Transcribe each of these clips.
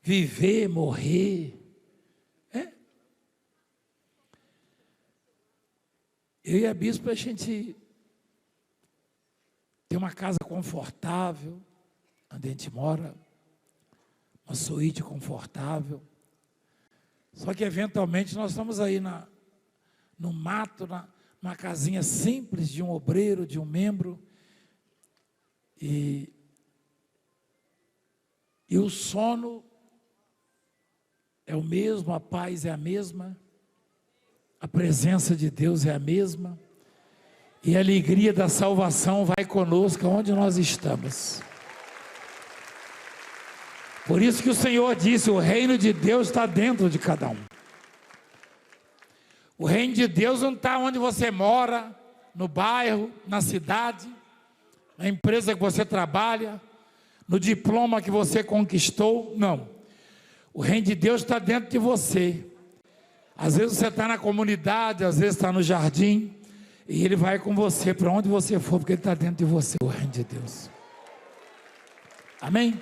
viver, morrer. Eu e a bispa, a gente tem uma casa confortável, onde a gente mora, uma suíte confortável. Só que, eventualmente, nós estamos aí no mato, numa casinha simples de um obreiro, de um membro, e o sono é o mesmo, a paz é a mesma, a presença de Deus é a mesma, e a alegria da salvação vai conosco aonde nós estamos. Por isso que o Senhor disse, o reino de Deus está dentro de cada um. O reino de Deus não está onde você mora, no bairro, na cidade, na empresa que você trabalha, no diploma que você conquistou, não. O reino de Deus está dentro de você. Às vezes você está na comunidade, às vezes está no jardim, e Ele vai com você para onde você for, porque Ele está dentro de você, o reino de Deus. Amém?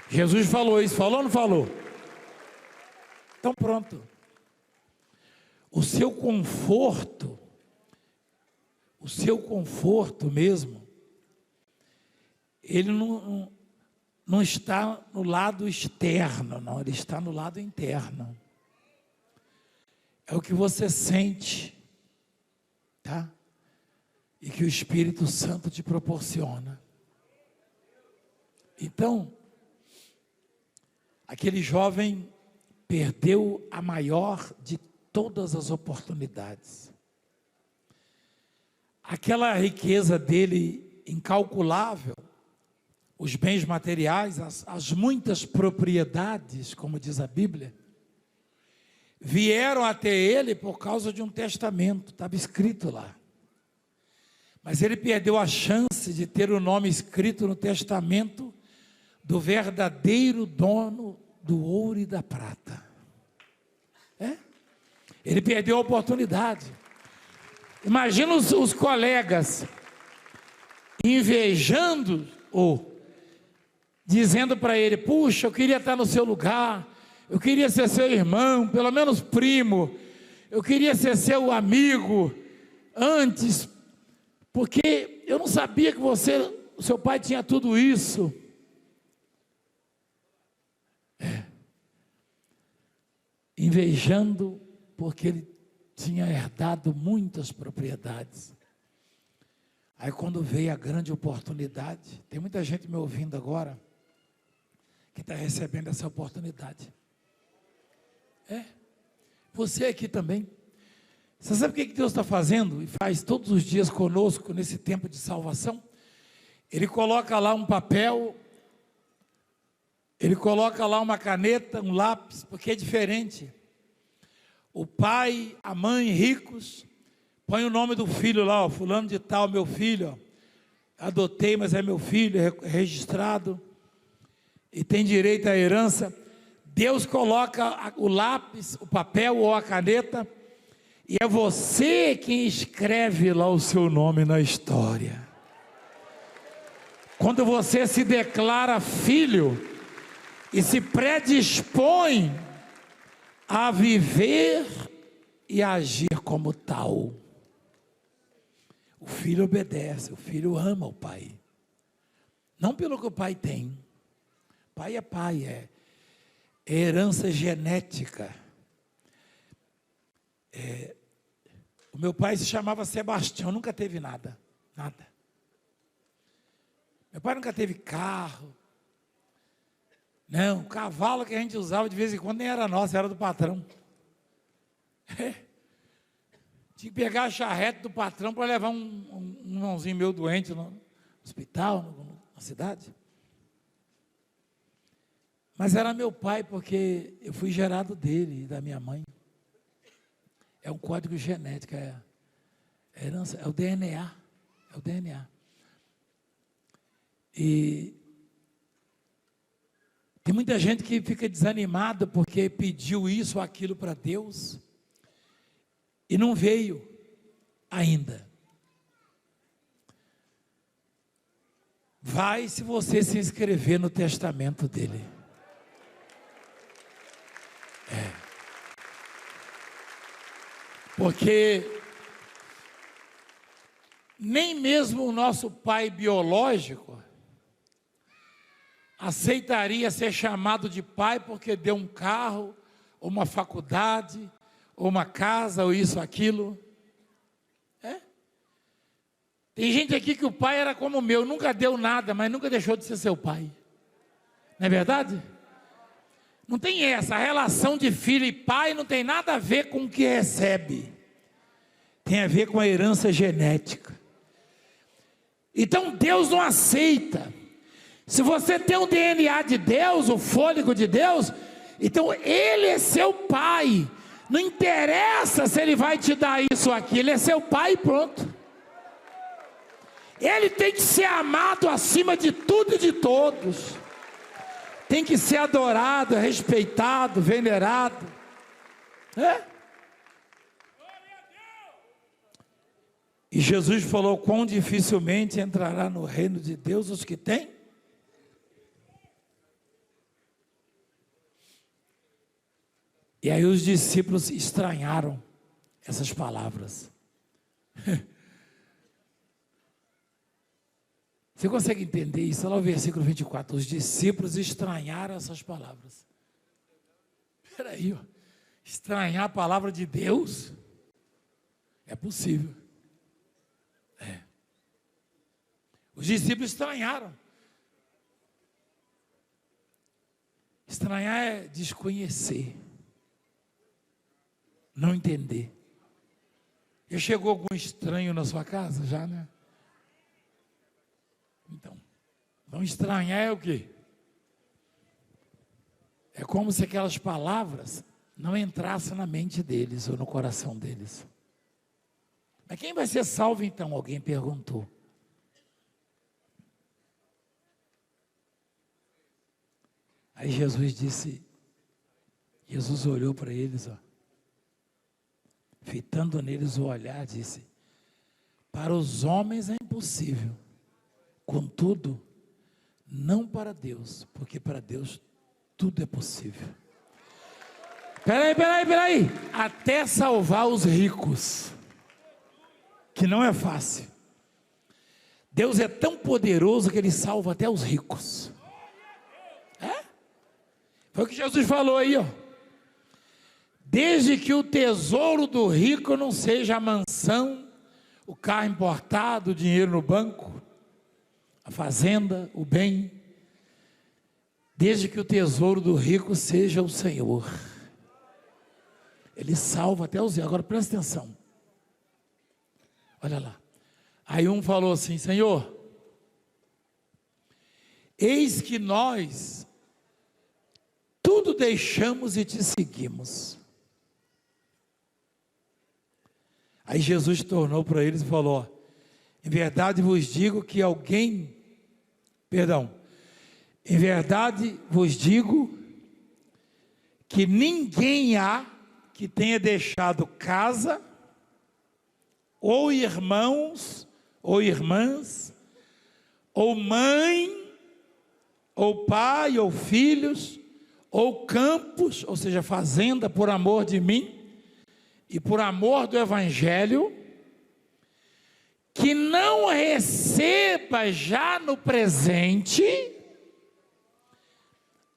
Jesus falou isso, falou ou não falou? Então pronto. O seu conforto mesmo, ele não está no lado externo, não, ele está no lado interno. É o que você sente, tá? E que o Espírito Santo te proporciona. Então, aquele jovem perdeu a maior de todas as oportunidades. Aquela riqueza dele incalculável, os bens materiais, as muitas propriedades, como diz a Bíblia, vieram até ele por causa de um testamento, estava escrito lá. Mas ele perdeu a chance de ter o nome escrito no testamento do verdadeiro dono do ouro e da prata. Ele perdeu a oportunidade. Imagina os colegas invejando ou dizendo para ele, puxa, eu queria estar no seu lugar, eu queria ser seu irmão, pelo menos primo, eu queria ser seu amigo antes, porque eu não sabia que o seu pai tinha tudo isso. Invejando porque ele tinha herdado muitas propriedades. Aí quando veio a grande oportunidade, tem muita gente me ouvindo agora, que está recebendo essa oportunidade. Você aqui também. Você sabe o que Deus está fazendo e faz todos os dias conosco nesse tempo de salvação? Ele coloca lá um papel, ele coloca lá uma caneta, um lápis, porque é diferente. O pai, a mãe, ricos, põe o nome do filho lá, ó, fulano de tal, meu filho, ó, adotei, mas é meu filho, é registrado, e tem direito à herança. Deus coloca o lápis, o papel ou a caneta, e é você quem escreve lá o seu nome na história. Quando você se declara filho, e se predispõe a viver e a agir como tal. O filho obedece, o filho ama o pai. Não pelo que o pai tem. Pai, é herança genética. O meu pai se chamava Sebastião, nunca teve nada. Meu pai nunca teve carro. Não, o cavalo que a gente usava de vez em quando nem era nosso, era do patrão. Tinha que pegar a charrete do patrão para levar um irmãozinho meu doente no hospital, na cidade. Mas era meu pai, porque eu fui gerado dele e da minha mãe. É um código genético, é herança, é o DNA. E tem muita gente que fica desanimada porque pediu isso ou aquilo para Deus e não veio ainda. Vai se você se inscrever no testamento dele. Porque nem mesmo o nosso pai biológico aceitaria ser chamado de pai porque deu um carro, ou uma faculdade, ou uma casa, ou isso, aquilo. Tem gente aqui que o pai era como o meu, nunca deu nada, mas nunca deixou de ser seu pai. Não é verdade? Não tem essa, a relação de filho e pai não tem nada a ver com o que recebe. Tem a ver com a herança genética. Então Deus não aceita. Se você tem o DNA de Deus, o fôlego de Deus, então Ele é seu pai. Não interessa se Ele vai te dar isso ou aquilo, Ele é seu pai e pronto. Ele tem que ser amado acima de tudo e de todos. Tem que ser adorado, respeitado, venerado. E Jesus falou: quão dificilmente entrará no reino de Deus os que têm. E aí os discípulos estranharam essas palavras. Você consegue entender isso? Olha lá o versículo 24. Os discípulos estranharam essas palavras. Espera aí, estranhar a palavra de Deus? É possível. Os discípulos estranharam. Estranhar é desconhecer, não entender. Já chegou algum estranho na sua casa? Já, né? Então, não estranhar é o quê? É como se aquelas palavras não entrassem na mente deles ou no coração deles. Mas quem vai ser salvo então? Alguém perguntou. Aí Jesus olhou para eles, fitando neles o olhar, disse: para os homens é impossível, contudo, não para Deus, porque para Deus tudo é possível. Peraí, até salvar os ricos, que não é fácil. Deus é tão poderoso que Ele salva até os ricos. Foi o que Jesus falou aí, desde que o tesouro do rico não seja a mansão, o carro importado, o dinheiro no banco, a fazenda, o bem, desde que o tesouro do rico seja o Senhor. Ele salva até os ricos. Agora presta atenção, olha lá. Aí um falou assim: Senhor, eis que nós tudo deixamos e te seguimos. Aí Jesus tornou para eles e falou: em verdade vos digo que em verdade vos digo que ninguém há que tenha deixado casa, ou irmãos, ou irmãs, ou mãe, ou pai, ou filhos, ou campos, ou seja, fazenda, por amor de mim e por amor do Evangelho, que não receba já no presente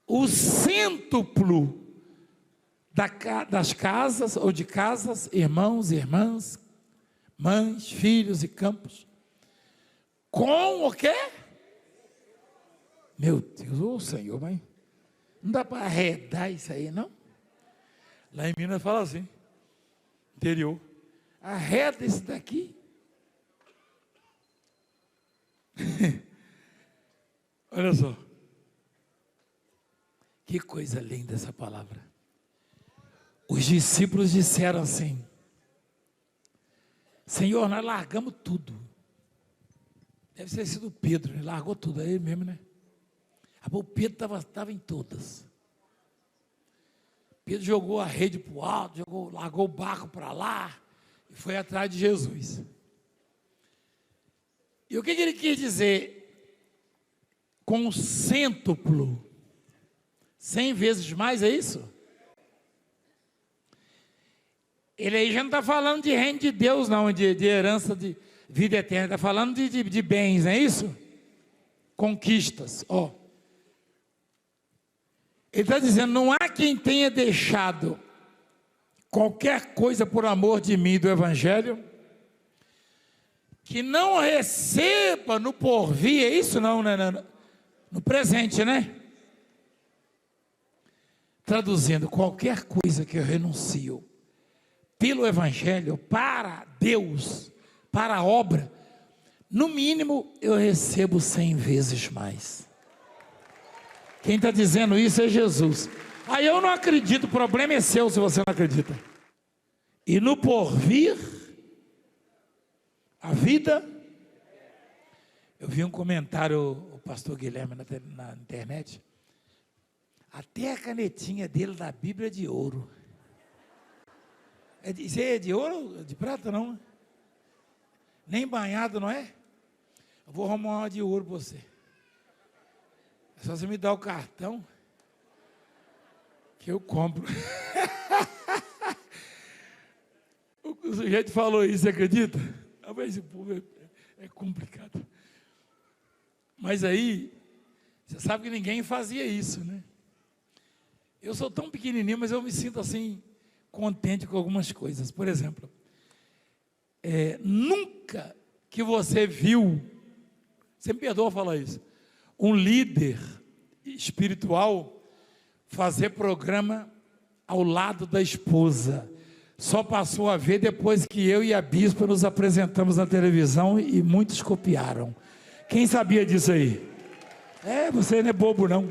o cêntuplo das casas, ou de casas, irmãos, irmãs, mães, filhos e campos, com o quê? Meu Deus, ô Senhor, mãe, não dá para arredar isso aí, não? Lá em Minas fala assim, interior, arreda isso daqui. Olha só, que coisa linda essa palavra. Os discípulos disseram assim: Senhor, nós largamos tudo. Deve ter sido Pedro, ele largou tudo, é ele mesmo, né? O Pedro estava em todas. Pedro jogou a rede para o alto, largou o barco para lá e foi atrás de Jesus. E o que ele quis dizer com o cêntuplo? 100 vezes mais, é isso? Ele aí já não está falando de reino de Deus, não, de herança de vida eterna. Está falando de bens, não é isso? Conquistas, ó. Ele está dizendo, não há quem tenha deixado qualquer coisa por amor de mim, do Evangelho, que não receba no porvir, é isso não, né? No presente, né? Traduzindo, qualquer coisa que eu renuncio pelo Evangelho, para Deus, para a obra, no mínimo eu recebo 100 vezes mais. Quem está dizendo isso é Jesus. Aí eu não acredito, o problema é seu se você não acredita. E no porvir, a vida, eu vi um comentário, o pastor Guilherme na internet, até a canetinha dele da Bíblia é de ouro. Isso é de ouro? De prata não? Nem banhado, não é? Eu vou arrumar uma de ouro para você. É só você me dar o cartão que eu compro. O sujeito falou isso, você acredita? Esse povo é complicado. Mas aí, você sabe que ninguém fazia isso, né? Eu sou tão pequenininho, mas eu me sinto assim, contente com algumas coisas. Por exemplo, nunca que você viu, você me perdoa falar isso, um líder espiritual fazer programa ao lado da esposa. Só passou a ver depois que eu e a bispa nos apresentamos na televisão e muitos copiaram. Quem sabia disso aí? Você não é bobo não.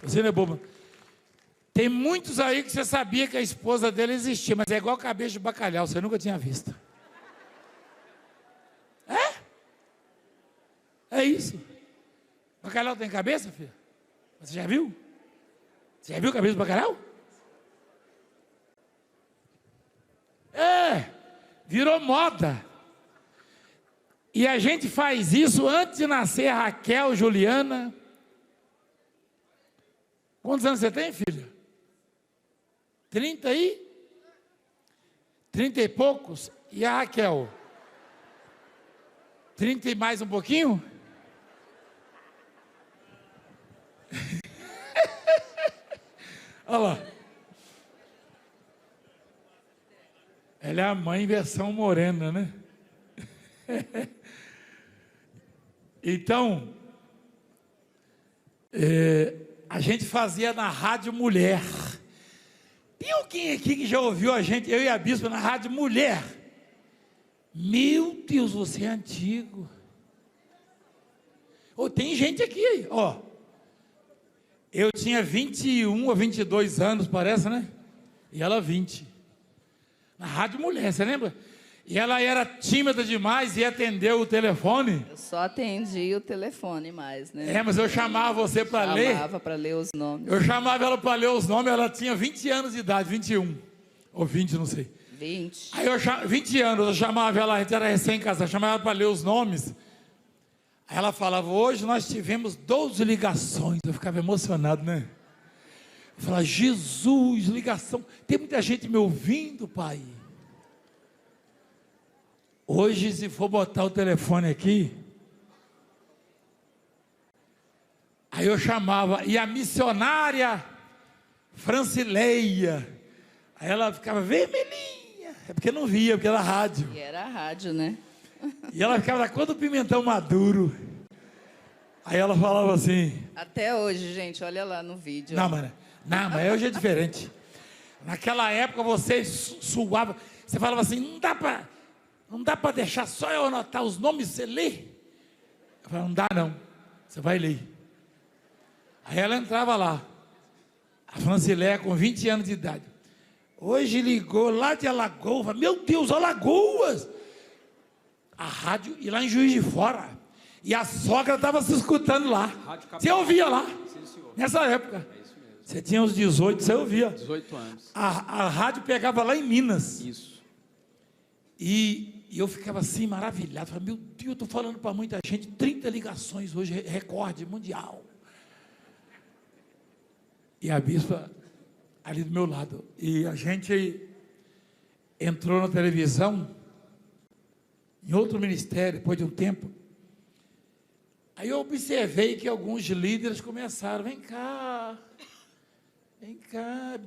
Você não é bobo. Tem muitos aí que você sabia que a esposa dele existia, mas é igual cabeça de bacalhau, você nunca tinha visto. É isso. Bacalhau tem cabeça, filho? Você já viu? Você já viu cabeça de bacalhau? Virou moda. E a gente faz isso antes de nascer a Raquel, Juliana. Quantos anos você tem, filha? 30 e poucos? E a Raquel? 30 e mais um pouquinho? Olha lá. Ela é a mãe em versão morena, né? Então, a gente fazia na Rádio Mulher. Tem alguém aqui que já ouviu a gente, eu e a bispa, na Rádio Mulher? Meu Deus, você é antigo. Tem gente aqui, ó. Eu tinha 21 ou 22 anos, parece, né? E ela 20. Na Rádio Mulher, você lembra? E ela era tímida demais e atendeu o telefone. Eu só atendi o telefone mais, né? Mas eu chamava você para ler. Chamava para ler os nomes. Eu chamava ela para ler os nomes, ela tinha 20 anos de idade, 21. Ou 20, não sei. 20. Aí 20 anos, eu chamava ela, a gente era recém-casada, chamava ela para ler os nomes. Aí ela falava, hoje nós tivemos 12 ligações. Eu ficava emocionado, né? Eu falava, Jesus, ligação. Tem muita gente me ouvindo, pai. Hoje, se for botar o telefone aqui, aí eu chamava, e a missionária Francileia, aí ela ficava vermelhinha, é porque não via, porque era rádio. E era rádio, né? E ela ficava da cor do pimentão maduro. Aí ela falava assim... Até hoje, gente, olha lá no vídeo. Não, mas hoje é diferente. Naquela época você suava, você falava assim, não dá para deixar só eu anotar os nomes e você lê? Eu falava, não dá não, você vai ler. Aí ela entrava lá, a Francileia com 20 anos de idade. Hoje ligou lá de Alagoas, meu Deus, Alagoas! A rádio, e lá em Juiz de Fora. E a sogra estava se escutando lá. Você ouvia lá, nessa época. Você tinha uns 18, você ouvia. 18 anos. A rádio pegava lá em Minas. Isso. E eu ficava assim, maravilhado. Falei, meu Deus, eu estou falando para muita gente. 30 ligações hoje, recorde mundial. E a bispa ali do meu lado. E a gente entrou na televisão, em outro ministério, depois de um tempo. Aí eu observei que alguns líderes começaram, vem cá,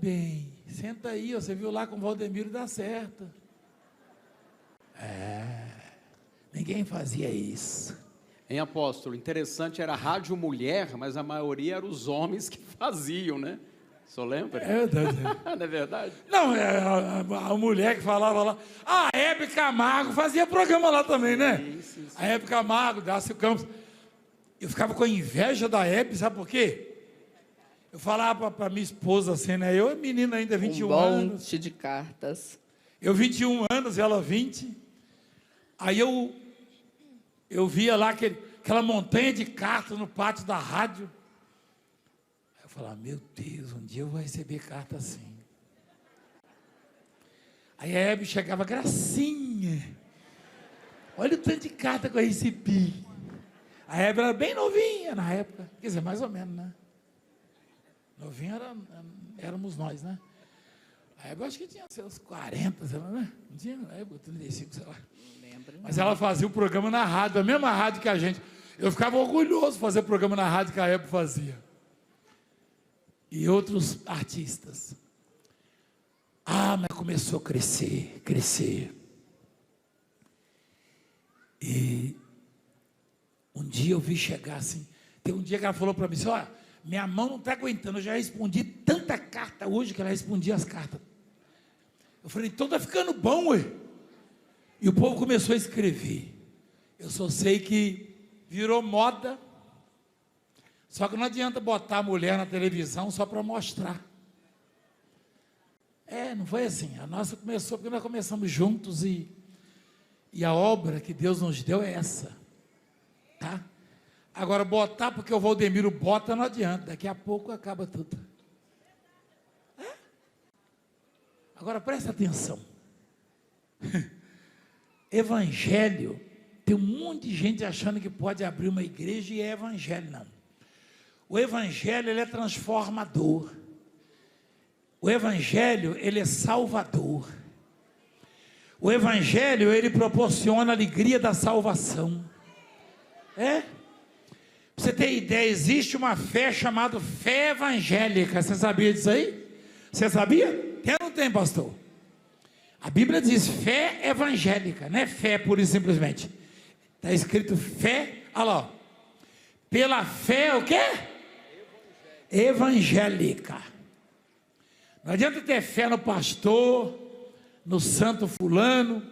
bem, senta aí, você viu lá com o Valdemiro, dá certo. Ninguém fazia isso. Em apóstolo, interessante, era rádio mulher, mas a maioria eram os homens que faziam, né? O senhor lembra? É verdade. Não é verdade? Não, a mulher que falava lá, a Hebe Camargo fazia programa lá também, né? Isso. A Hebe Camargo, Dácio Campos. Eu ficava com inveja da Hebe, sabe por quê? Eu falava para minha esposa assim, né? Eu, menina ainda, 21 anos. Monte de cartas. Eu 21 anos, ela 20. Aí eu via lá aquela montanha de cartas no pátio da rádio. Aí eu falava, meu Deus, um dia eu vou receber carta assim. Aí a Hebe chegava, Gracinha, olha o tanto de carta que eu recebi. A Hebe era bem novinha na época, quer dizer, mais ou menos, né? Novinha éramos nós, né? A Hebe, eu acho que tinha seus 40, sei lá, né? Não tinha, na época, 35, sei lá. Mas ela fazia o programa na rádio, a mesma rádio que a gente. Eu ficava orgulhoso de fazer o programa na rádio que a Hebe fazia. E outros artistas. Mas começou a crescer. E um dia eu vi chegar assim. Tem um dia que ela falou para mim assim, olha, minha mão não está aguentando, eu já respondi tanta carta hoje que ela respondia as cartas. Eu falei, então está ficando bom, ué. E o povo começou a escrever. Eu só sei que virou moda. Só que não adianta botar a mulher na televisão só para mostrar. Não foi assim. A nossa começou porque nós começamos juntos e a obra que Deus nos deu é essa. Tá? Agora, botar porque o Valdemiro bota não adianta. Daqui a pouco acaba tudo. Agora, presta atenção. Evangelho, tem um monte de gente achando que pode abrir uma igreja e é evangelho, não. O evangelho, ele é transformador. O evangelho, ele é salvador. O evangelho, ele proporciona a alegria da salvação. Pra você ter ideia, existe uma fé chamada fé evangélica. Você sabia disso aí? Você sabia? Tem ou não tem, pastor? A Bíblia diz fé evangélica, não é fé pura e simplesmente. Está escrito fé, olha lá, ó. Pela fé o quê? Evangélica. Não adianta ter fé no pastor, no santo fulano,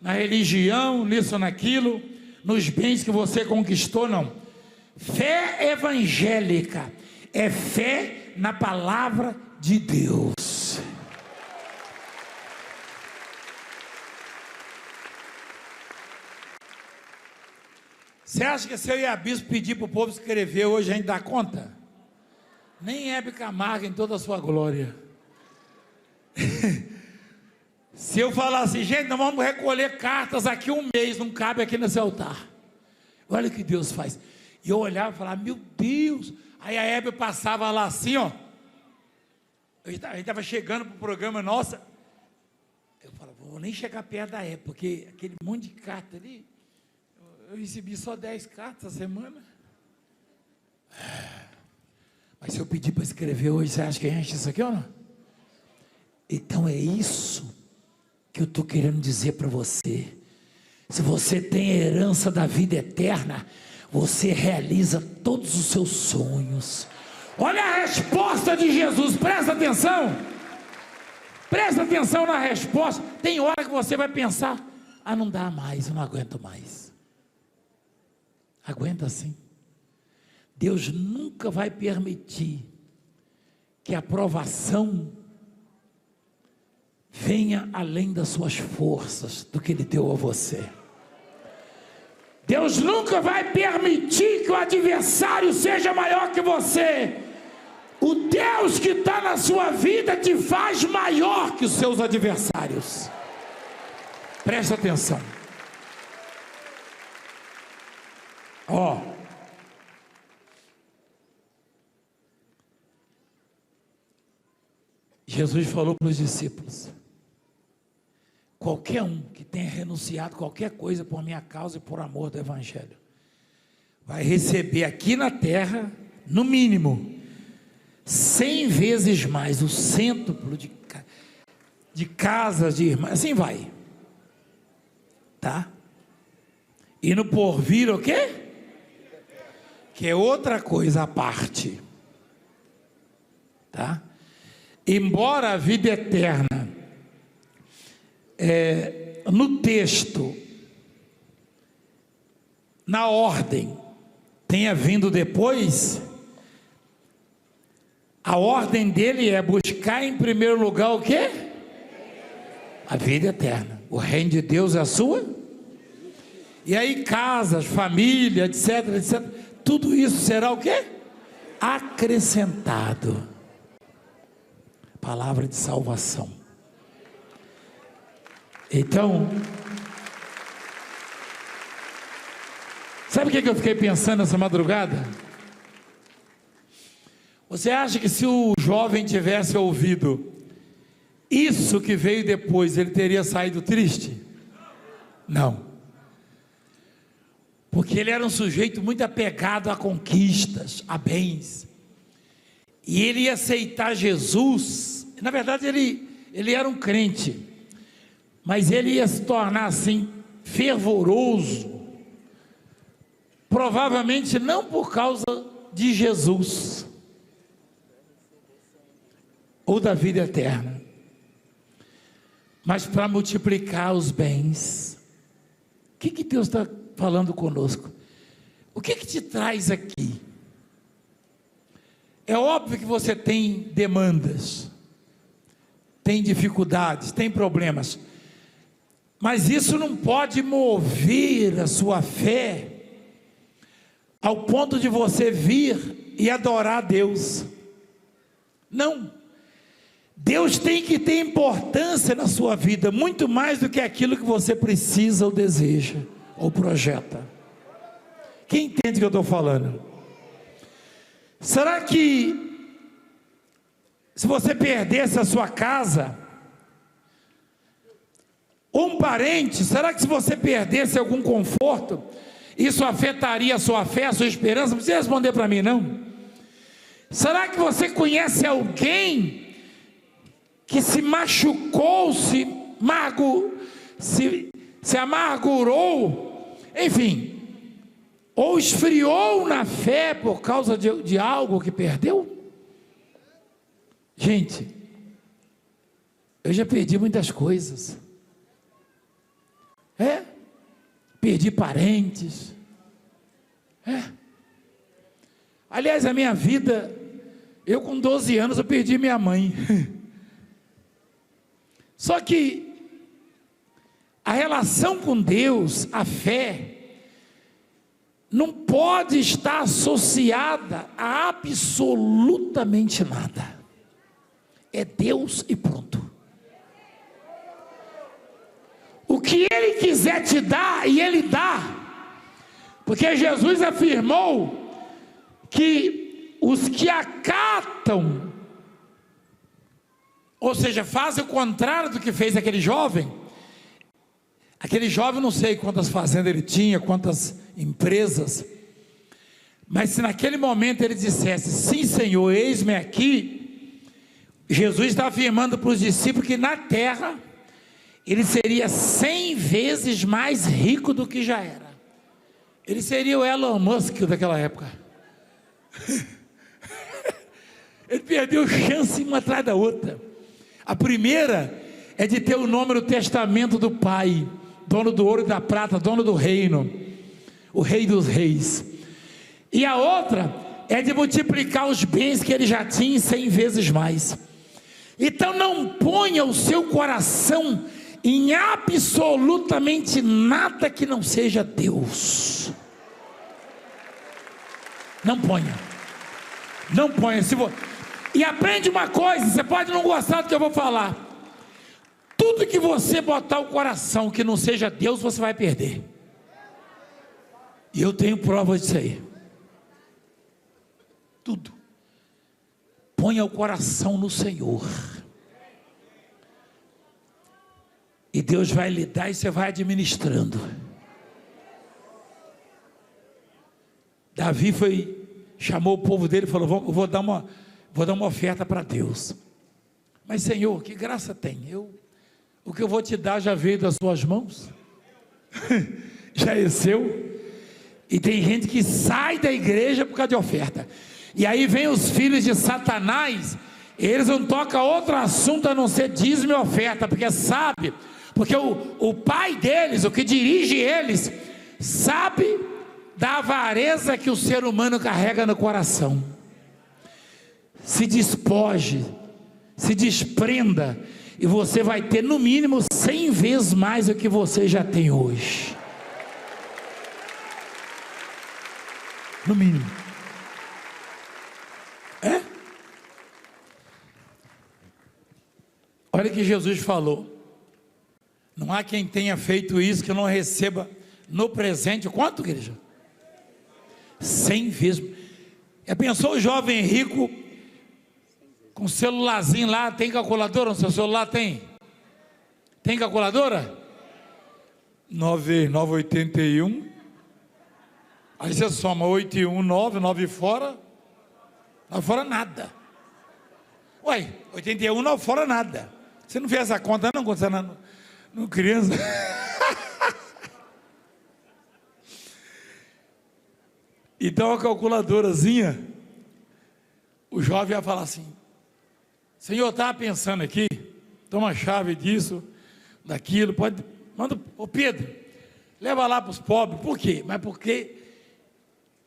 na religião, nisso ou naquilo, nos bens que você conquistou, não. Fé evangélica é fé na palavra de Deus. Você acha que se eu e a bispo pedir para o povo escrever hoje, a gente dá conta? Nem Hebe Camargo em toda a sua glória. Se eu falar assim, gente, nós vamos recolher cartas aqui um mês, não cabe aqui nesse altar. Olha o que Deus faz. E eu olhava e falava, meu Deus. Aí a Hebe passava lá assim, ó. A gente estava chegando para o programa, nossa. Eu falava, vou nem chegar perto da Hebe, porque aquele monte de carta ali. Eu recebi só 10 cartas essa semana. Mas se eu pedir para escrever hoje, você acha que enche isso aqui ou não? Então é isso que eu estou querendo dizer para você. Se você tem a herança da vida eterna, você realiza todos os seus sonhos. Olha a resposta de Jesus, presta atenção. Presta atenção na resposta. Tem hora que você vai pensar, não dá mais, eu não aguento mais. Aguenta sim. Deus nunca vai permitir que a provação venha além das suas forças, do que Ele deu a você. Deus nunca vai permitir que o adversário seja maior que você. O Deus que está na sua vida te faz maior que os seus adversários. Presta atenção. Jesus falou para os discípulos: qualquer um que tenha renunciado qualquer coisa por minha causa e por amor do Evangelho, vai receber aqui na terra, no mínimo, 100 vezes mais o cêntuplo de casas de irmãs, assim vai, tá? E no porvir o quê? Que é outra coisa à parte, tá? Embora a vida eterna, no texto, na ordem, tenha vindo depois, a ordem dele é buscar em primeiro lugar o quê? A vida eterna. O reino de Deus é a sua. E aí casas, família, etc, etc, tudo isso será o quê? Acrescentado. Palavra de salvação. Então, sabe o que eu fiquei pensando essa madrugada? Você acha que se o jovem tivesse ouvido isso que veio depois, ele teria saído triste? Não. Porque ele era um sujeito muito apegado a conquistas, a bens. E ele ia aceitar Jesus. Na verdade, ele era um crente. Mas ele ia se tornar assim, fervoroso. Provavelmente não por causa de Jesus. Ou da vida eterna. Mas para multiplicar os bens. O que Deus está falando conosco? O que te traz aqui? É óbvio que você tem demandas, tem dificuldades, tem problemas, mas isso não pode mover a sua fé ao ponto de você vir e adorar a Deus. Não. Deus tem que ter importância na sua vida, muito mais do que aquilo que você precisa ou deseja, ou projeta. Quem entende o que eu estou falando? Será que, se você perdesse a sua casa, ou um parente, será que se você perdesse algum conforto, isso afetaria a sua fé, a sua esperança? Não precisa responder para mim, não. Será que você conhece alguém que se machucou, se amargurou, enfim, ou esfriou na fé por causa de algo que perdeu? Gente, eu já perdi muitas coisas. Perdi parentes. Aliás, a minha vida, eu com 12 anos eu perdi minha mãe. Só que a relação com Deus, a fé, não pode estar associada a absolutamente nada. É Deus e pronto. O que Ele quiser te dar, e Ele dá. Porque Jesus afirmou que os que acatam, ou seja, fazem o contrário do que fez aquele jovem. Aquele jovem, não sei quantas fazendas ele tinha, quantas empresas, mas se naquele momento ele dissesse: sim, Senhor, eis-me aqui, Jesus está afirmando para os discípulos que na terra ele seria 100 vezes mais rico do que já era. Ele seria o Elon Musk daquela época. Ele perdeu chance uma atrás da outra. A primeira é de ter o nome no testamento do Pai, dono do ouro e da prata, dono do reino, o Rei dos Reis. E a outra é de multiplicar os bens que ele já tinha 100 vezes mais. Então não ponha o seu coração em absolutamente nada que não seja Deus. Não ponha. Não ponha. E aprende uma coisa, você pode não gostar do que eu vou falar. Tudo que você botar o coração que não seja Deus, você vai perder. E eu tenho prova disso aí. Tudo. Ponha o coração no Senhor. E Deus vai lhe dar e você vai administrando. Davi chamou o povo dele e falou: vou dar uma oferta para Deus. Mas Senhor, que graça tem? O que eu vou te dar já veio das suas mãos, já é seu. E tem gente que sai da igreja por causa de oferta, e aí vem os filhos de Satanás, eles não tocam outro assunto a não ser dízimo e oferta, porque sabe, porque o pai deles, o que dirige eles, sabe da avareza que o ser humano carrega no coração. Se despoje, se desprenda, e você vai ter no mínimo 100 vezes mais do que você já tem hoje. No mínimo. Olha o que Jesus falou: não há quem tenha feito isso que não receba no presente. Quanto, igreja? 100 vezes. Já pensou o jovem rico com celularzinho lá? Tem calculadora no seu celular? Tem calculadora? 9,981. Aí você soma 8 e 1, 9, 9 fora. 9 fora nada. Ué, 81 não fora nada. Você não fez essa conta não, quando você era no criança? Então a calculadorazinha, o jovem ia falar assim: Senhor, estava pensando aqui, toma a chave disso, daquilo, manda, ô Pedro, leva lá para os pobres. Por quê? Mas porque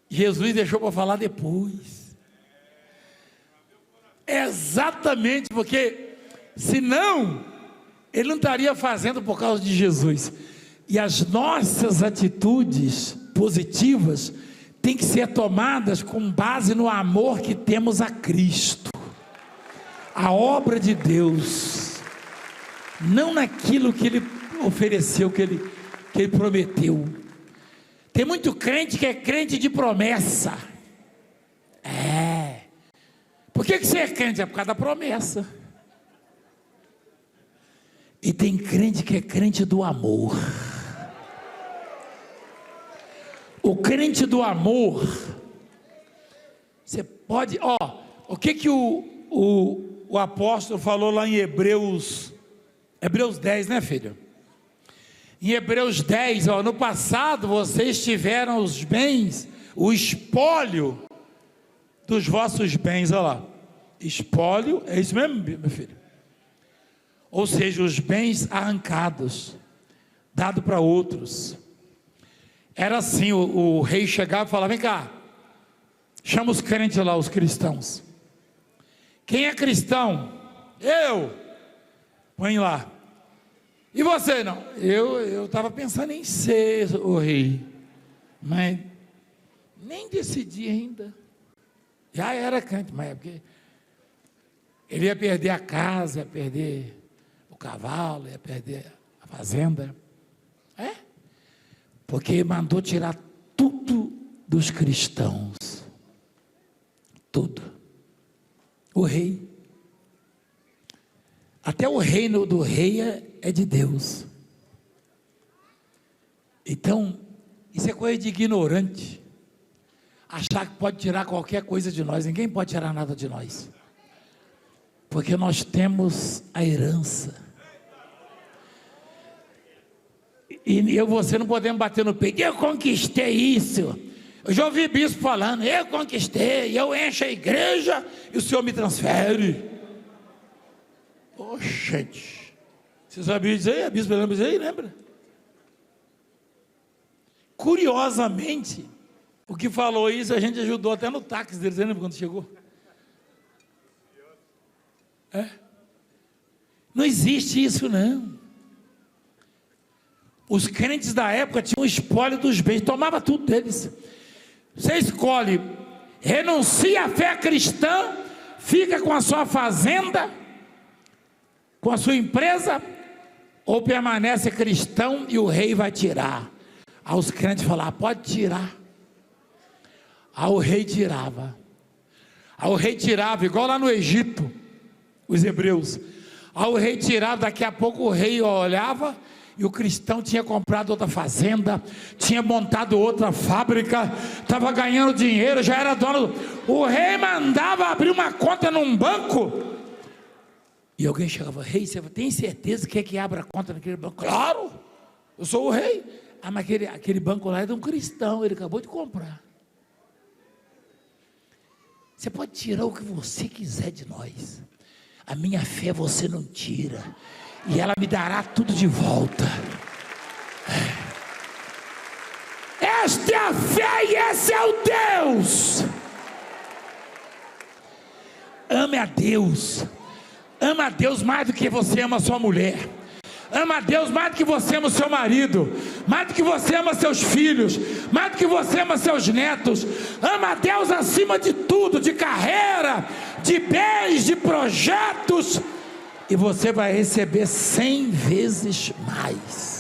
Jesus deixou para falar depois. Exatamente, porque senão ele não estaria fazendo por causa de Jesus. E as nossas atitudes positivas têm que ser tomadas com base no amor que temos a Cristo, a obra de Deus, não naquilo que Ele ofereceu, que Ele prometeu. Tem muito crente que é crente de promessa. Por que você é crente? É por causa da promessa. E tem crente que é crente do amor. O crente do amor, você pode, o que o apóstolo falou lá em Hebreus 10, né, filho? Em Hebreus 10, no passado vocês tiveram os bens, o espólio dos vossos bens, olha lá, espólio, é isso mesmo, meu filho? Ou seja, os bens arrancados, dado para outros. Era assim, o rei chegava e falava: vem cá, chama os crentes lá, os cristãos. Quem é cristão? Eu. Põe lá. E você? Não, eu estava pensando em ser o rei, mas nem decidi ainda. Já era crente, mas é porque ele ia perder a casa, ia perder o cavalo, ia perder a fazenda. Porque mandou tirar tudo dos cristãos. Tudo. O rei. Até o reino do rei é de Deus. Então, isso é coisa de ignorante. Achar que pode tirar qualquer coisa de nós. Ninguém pode tirar nada de nós. Porque nós temos a herança. E você não podemos bater no peito: eu conquistei isso. Eu já ouvi bispo falando: eu conquistei, eu encho a igreja e o Senhor me transfere. Gente, você sabia dizer? A bispo lembra dizer? Lembra? Curiosamente, o que falou isso a gente ajudou até no táxi deles, lembra quando chegou? Não existe isso não. Os crentes da época tinham o espólio dos bens, tomava tudo deles. Você escolhe: renuncia à fé cristã, fica com a sua fazenda, com a sua empresa, ou permanece cristão e o rei vai tirar. Aí os crentes falavam: pode tirar. Aí o rei tirava. Aí o rei tirava, igual lá no Egito, os hebreus. Aí o rei tirava, daqui a pouco o rei olhava, e o cristão tinha comprado outra fazenda, tinha montado outra fábrica, estava ganhando dinheiro, já era dono. O rei mandava abrir uma conta num banco, e alguém chegava: rei, você tem certeza que quer que abra conta naquele banco? Claro, eu sou o rei. Ah, mas aquele banco lá é de um cristão, ele acabou de comprar. Você pode tirar o que você quiser de nós, a minha fé você não tira, e ela me dará tudo de volta. Esta é a fé e esse é o Deus. Ame a Deus. Ama a Deus mais do que você ama a sua mulher. Ama a Deus mais do que você ama o seu marido, mais do que você ama seus filhos, mais do que você ama seus netos. Ama a Deus acima de tudo, de carreira, de bens, de projetos, e você vai receber 100 vezes mais.